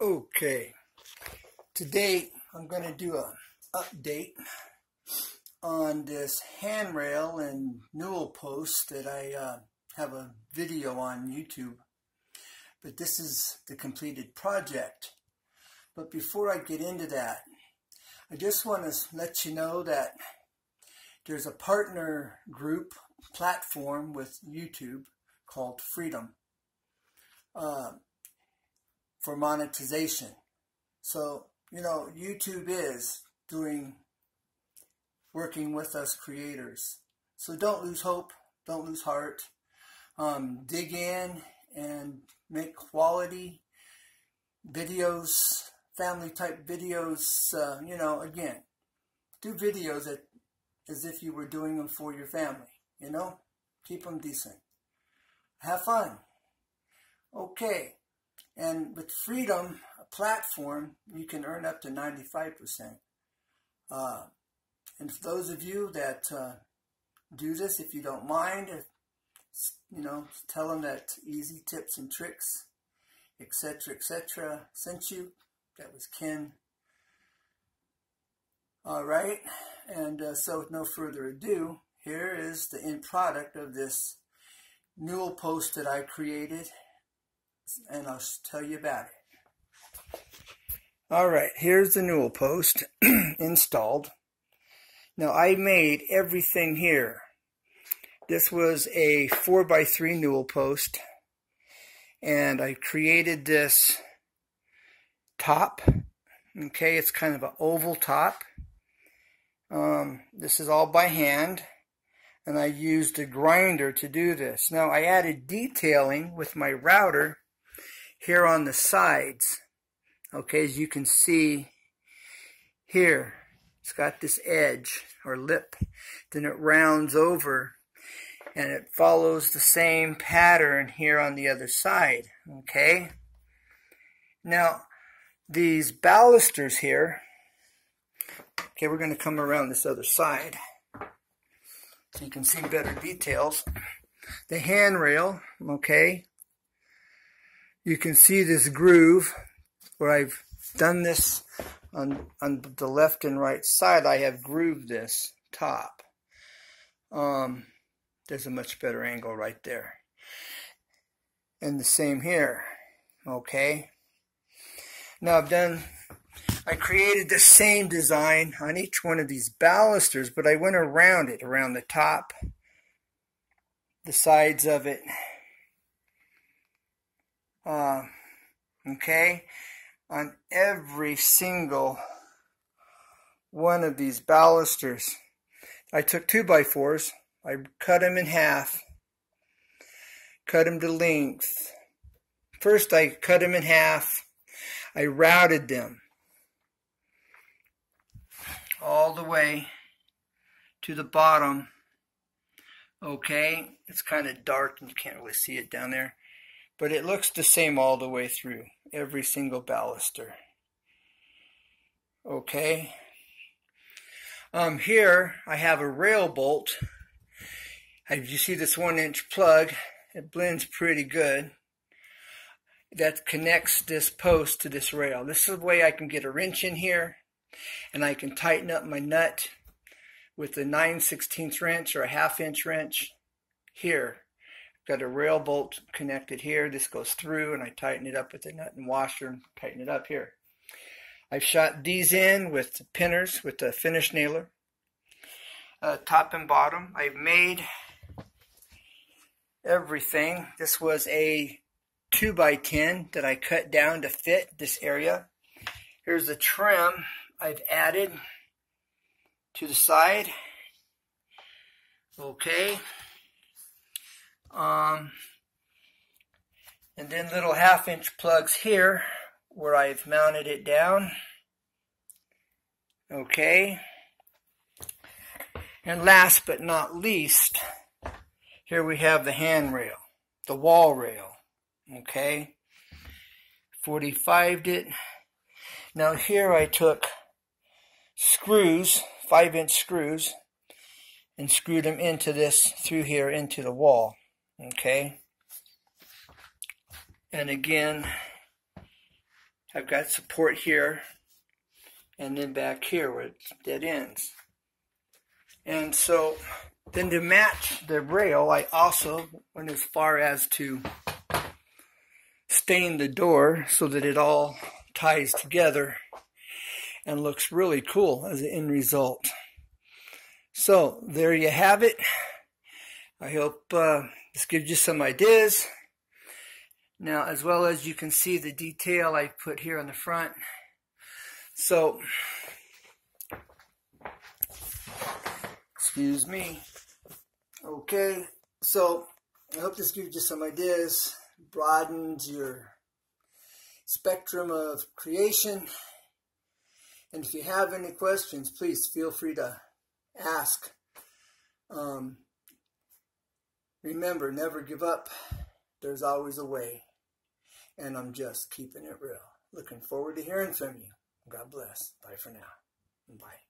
Okay, today I'm going to do an update on this handrail and newel post that I have a video on YouTube. But this is the completed project. But before I get into that, I just want to let you know that there's a partner group platform with YouTube called Freedom for monetization. So, YouTube is working with us creators. So don't lose hope, don't lose heart. Dig in and make quality videos, family type videos. Again, do videos as if you were doing them for your family. Keep them decent. Have fun. Okay. And with Freedom, a platform, you can earn up to 95%. And for those of you that do this, if you don't mind, tell them that Easy Tips and Tricks, etc., sent you. That was Ken. All right. And so with no further ado, here is the end product of this newel post that I created. And I'll tell you about it. Alright, here's the newel post installed. Now I made everything here. This was a 4x3 newel post. And I created this top. Okay, it's kind of an oval top. This is all by hand. And I used a grinder to do this. Now I added detailing with my router here on the sides. Okay, as you can see here, it's got this edge or lip. Then it rounds over and it follows the same pattern here on the other side. Okay, now these balusters here, okay, we're going to come around this other side so you can see better details. The handrail, okay, you can see this groove where I've done this on the left and right side. I have grooved this top. There's a much better angle right there. And the same here. Okay. Now I created the same design on each one of these balusters, but I went around it, around the top, the sides of it. Okay, on every single one of these balusters, I took 2x4s, I cut them in half, cut them to length. First I cut them in half, I routed them all the way to the bottom. Okay, it's kind of dark and you can't really see it down there. But it looks the same all the way through, every single baluster. Okay. Here I have a rail bolt. As you see this 1-inch plug, it blends pretty good. That connects this post to this rail. This is the way I can get a wrench in here, and I can tighten up my nut with a 9/16 wrench or a 1/2-inch wrench here. Got a rail bolt connected here. This goes through and I tighten it up with the nut and washer and tighten it up here. I've shot these in with the pinners, with the finish nailer. Top and bottom. I've made everything. This was a 2x10 that I cut down to fit this area. Here's the trim I've added to the side. Okay. And then little 1/2-inch plugs here where I've mounted it down. Okay. And last but not least, here we have the handrail, the wall rail. Okay. 45'd it. Now here I took screws, 5-inch screws, and screwed them into this, through here, into the wall. Okay. And again, I've got support here and then back here where it dead ends. And so then to match the rail, I also went as far as to stain the door so that it all ties together and looks really cool as an end result. So there you have it. I hope this gives you some ideas. Now, as well as you can see the detail I put here on the front. So, excuse me. Okay, so I hope this gives you some ideas, broadens your spectrum of creation. And if you have any questions, please feel free to ask. Remember, never give up. There's always a way. And I'm just keeping it real. Looking forward to hearing from you. God bless. Bye for now. Bye.